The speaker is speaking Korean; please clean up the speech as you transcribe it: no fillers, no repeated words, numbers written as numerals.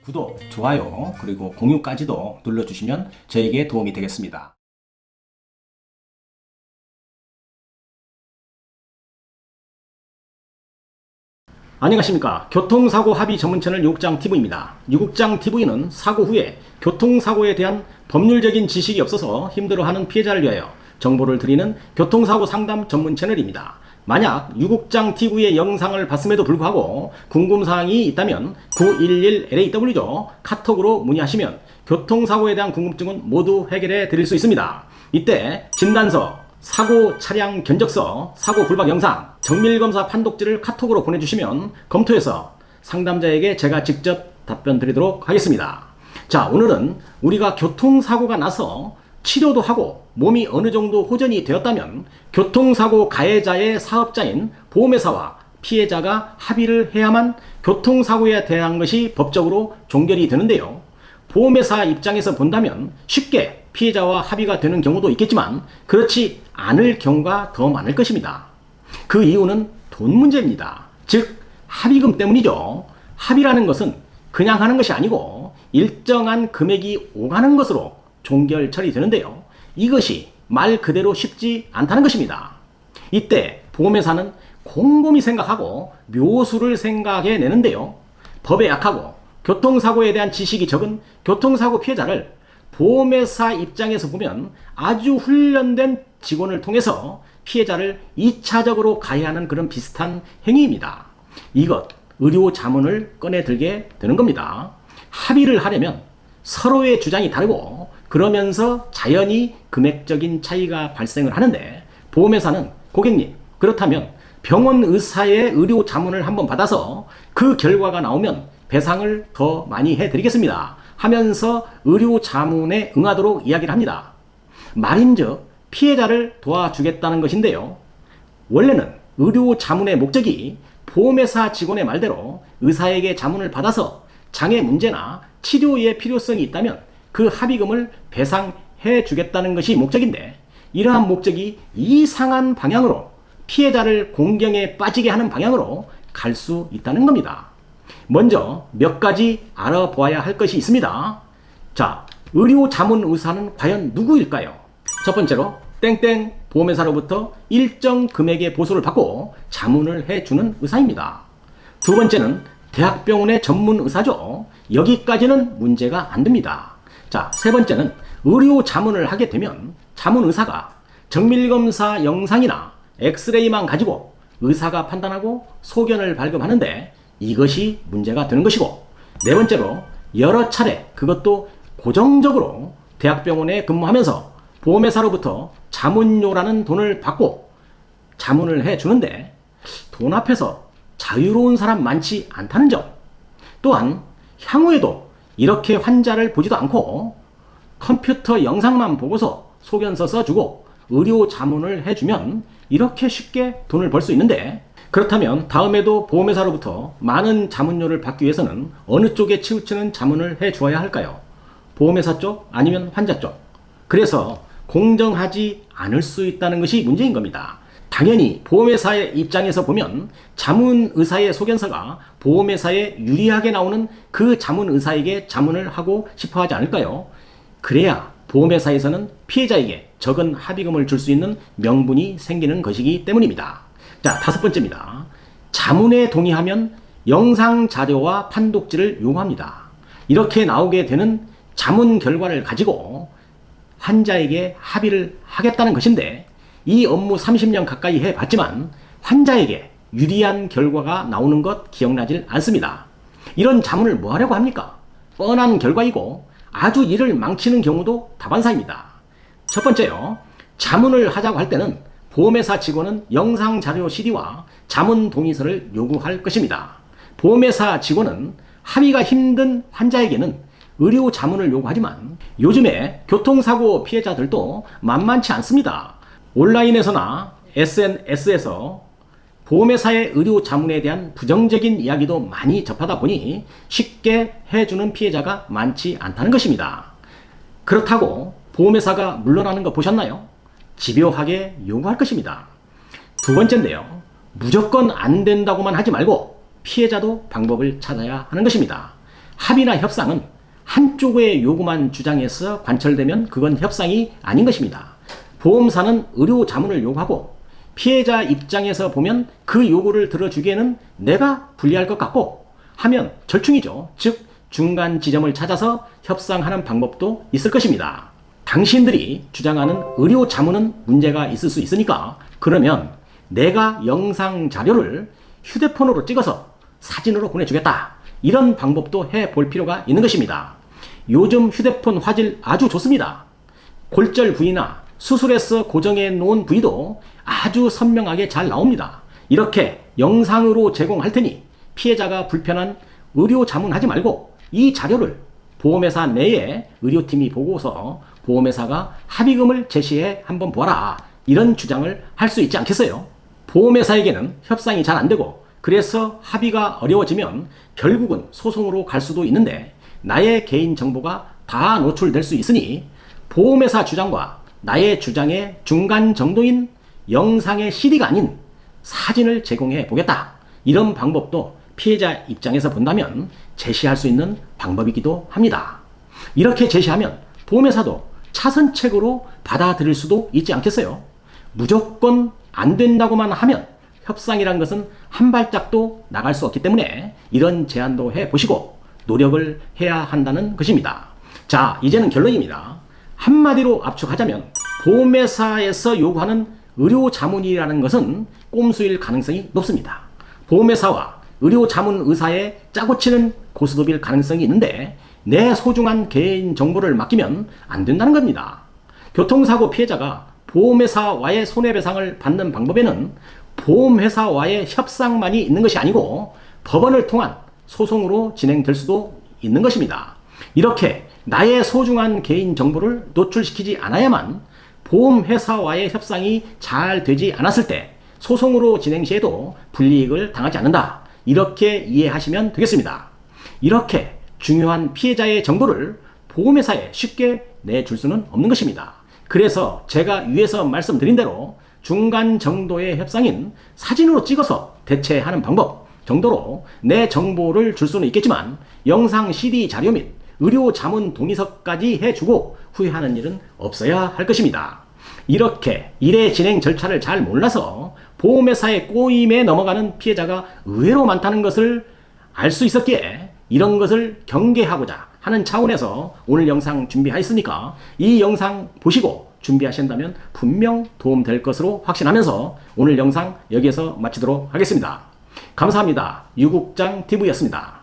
구독, 좋아요, 그리고 공유까지도 눌러주시면 저에게 도움이 되겠습니다. 안녕하십니까. 교통사고 합의 전문 채널 유국장TV입니다. 유국장TV는 사고 후에 교통사고에 대한 법률적인 지식이 없어서 힘들어하는 피해자를 위하여 정보를 드리는 교통사고 상담 전문 채널입니다. 만약 유국장TV의 영상을 봤음에도 불구하고 궁금사항이 있다면 911LAW죠. 카톡으로 문의하시면 교통사고에 대한 궁금증은 모두 해결해 드릴 수 있습니다. 이때 진단서, 사고 차량 견적서, 사고 불박 영상, 정밀검사 판독지를 카톡으로 보내주시면 검토해서 상담자에게 제가 직접 답변 드리도록 하겠습니다. 자, 오늘은 우리가 교통사고가 나서 치료도 하고 몸이 어느 정도 호전이 되었다면 교통사고 가해자의 사업자인 보험회사와 피해자가 합의를 해야만 교통사고에 대한 것이 법적으로 종결이 되는데요. 보험회사 입장에서 본다면 쉽게 피해자와 합의가 되는 경우도 있겠지만 그렇지 않을 경우가 더 많을 것입니다. 그 이유는 돈 문제입니다. 즉 합의금 때문이죠. 합의라는 것은 그냥 하는 것이 아니고 일정한 금액이 오가는 것으로 종결 처리되는데요. 이것이 말 그대로 쉽지 않다는 것입니다. 이때 보험회사는 곰곰이 생각하고 묘수를 생각해 내는데요. 법에 약하고 교통사고에 대한 지식이 적은 교통사고 피해자를 보험회사 입장에서 보면 아주 훈련된 직원을 통해서 피해자를 2차적으로 가해하는 그런 비슷한 행위입니다. 이것 의료 자문을 꺼내 들게 되는 겁니다. 합의를 하려면 서로의 주장이 다르고 그러면서 자연히 금액적인 차이가 발생을 하는데 보험회사는 고객님 그렇다면 병원 의사의 의료 자문을 한번 받아서 그 결과가 나오면 배상을 더 많이 해드리겠습니다 하면서 의료 자문에 응하도록 이야기를 합니다. 말인즉 피해자를 도와주겠다는 것인데요. 원래는 의료 자문의 목적이 보험회사 직원의 말대로 의사에게 자문을 받아서 장애 문제나 치료의 필요성이 있다면 그 합의금을 배상해 주겠다는 것이 목적인데 이러한 목적이 이상한 방향으로 피해자를 공경에 빠지게 하는 방향으로 갈 수 있다는 겁니다. 먼저 몇 가지 알아보아야 할 것이 있습니다. 자, 의료 자문 의사는 과연 누구일까요? 첫 번째로 땡땡 보험회사로부터 일정 금액의 보수를 받고 자문을 해주는 의사입니다. 두 번째는 대학병원의 전문 의사죠. 여기까지는 문제가 안 됩니다. 자, 세 번째는 의료 자문을 하게 되면 자문 의사가 정밀검사 영상이나 엑스레이만 가지고 의사가 판단하고 소견을 발급하는데 이것이 문제가 되는 것이고, 네 번째로 여러 차례 그것도 고정적으로 대학병원에 근무하면서 보험회사로부터 자문료라는 돈을 받고 자문을 해주는데 돈 앞에서 자유로운 사람 많지 않다는 점, 또한 향후에도 이렇게 환자를 보지도 않고 컴퓨터 영상만 보고서 소견서 써주고 의료 자문을 해주면 이렇게 쉽게 돈을 벌 수 있는데, 그렇다면 다음에도 보험회사로부터 많은 자문료를 받기 위해서는 어느 쪽에 치우치는 자문을 해 주어야 할까요? 보험회사 쪽 아니면 환자 쪽? 그래서 공정하지 않을 수 있다는 것이 문제인 겁니다. 당연히 보험회사의 입장에서 보면 자문의사의 소견서가 보험회사에 유리하게 나오는 그 자문의사에게 자문을 하고 싶어 하지 않을까요? 그래야 보험회사에서는 피해자에게 적은 합의금을 줄 수 있는 명분이 생기는 것이기 때문입니다. 자, 다섯 번째입니다. 자문에 동의하면 영상 자료와 판독지를 요구합니다. 이렇게 나오게 되는 자문 결과를 가지고 환자에게 합의를 하겠다는 것인데 이 업무 30년 가까이 해봤지만 환자에게 유리한 결과가 나오는 것 기억나질 않습니다. 이런 자문을 뭐 하려고 합니까? 뻔한 결과이고 아주 일을 망치는 경우도 다반사입니다. 첫 번째요. 자문을 하자고 할 때는 보험회사 직원은 영상 자료 CD와 자문 동의서를 요구할 것입니다. 보험회사 직원은 합의가 힘든 환자에게는 의료 자문을 요구하지만 요즘에 교통사고 피해자들도 만만치 않습니다. 온라인에서나 SNS에서 보험회사의 의료 자문에 대한 부정적인 이야기도 많이 접하다 보니 쉽게 해주는 피해자가 많지 않다는 것입니다. 그렇다고 보험회사가 물러나는 거 보셨나요? 집요하게 요구할 것입니다. 두 번째인데요. 무조건 안 된다고만 하지 말고 피해자도 방법을 찾아야 하는 것입니다. 합의나 협상은 한쪽의 요구만 주장해서 관철되면 그건 협상이 아닌 것입니다. 보험사는 의료 자문을 요구하고 피해자 입장에서 보면 그 요구를 들어주기에는 내가 불리할 것 같고 하면 절충이죠. 즉 중간 지점을 찾아서 협상하는 방법도 있을 것입니다. 당신들이 주장하는 의료 자문은 문제가 있을 수 있으니까 그러면 내가 영상 자료를 휴대폰으로 찍어서 사진으로 보내주겠다. 이런 방법도 해볼 필요가 있는 것입니다. 요즘 휴대폰 화질 아주 좋습니다. 골절 부위나 수술해서 고정해 놓은 부위도 아주 선명하게 잘 나옵니다. 이렇게 영상으로 제공할 테니 피해자가 불편한 의료 자문하지 말고 이 자료를 보험회사 내에 의료팀이 보고서 보험회사가 합의금을 제시해 한번 보아라. 이런 주장을 할 수 있지 않겠어요? 보험회사에게는 협상이 잘 안 되고 그래서 합의가 어려워지면 결국은 소송으로 갈 수도 있는데 나의 개인정보가 다 노출될 수 있으니 보험회사 주장과 나의 주장의 중간 정도인 영상의 CD가 아닌 사진을 제공해 보겠다. 이런 방법도 피해자 입장에서 본다면 제시할 수 있는 방법이기도 합니다. 이렇게 제시하면 보험회사도 차선책으로 받아들일 수도 있지 않겠어요? 무조건 안 된다고만 하면 협상이란 것은 한 발짝도 나갈 수 없기 때문에 이런 제안도 해보시고 노력을 해야 한다는 것입니다. 자, 이제는 결론입니다. 한마디로 압축하자면 보험회사에서 요구하는 의료 자문이라는 것은 꼼수일 가능성이 높습니다. 보험회사와 의료 자문 의사의 짜고 치는 고스톱일 가능성이 있는데 내 소중한 개인 정보를 맡기면 안 된다는 겁니다. 교통사고 피해자가 보험회사와의 손해배상을 받는 방법에는 보험회사와의 협상만이 있는 것이 아니고 법원을 통한 소송으로 진행될 수도 있는 것입니다. 이렇게 나의 소중한 개인 정보를 노출시키지 않아야만 보험회사와의 협상이 잘 되지 않았을 때 소송으로 진행 시에도 불이익을 당하지 않는다. 이렇게 이해하시면 되겠습니다. 이렇게 중요한 피해자의 정보를 보험회사에 쉽게 내줄 수는 없는 것입니다. 그래서 제가 위에서 말씀드린 대로 중간 정도의 협상인 사진으로 찍어서 대체하는 방법 정도로 내 정보를 줄 수는 있겠지만 영상 CD 자료 및 의료 자문 동의서까지 해주고 후회하는 일은 없어야 할 것입니다. 이렇게 일의 진행 절차를 잘 몰라서 보험회사의 꼬임에 넘어가는 피해자가 의외로 많다는 것을 알 수 있었기에 이런 것을 경계하고자 하는 차원에서 오늘 영상 준비하였으니까 이 영상 보시고 준비하신다면 분명 도움될 것으로 확신하면서 오늘 영상 여기에서 마치도록 하겠습니다. 감사합니다. 유국장TV였습니다.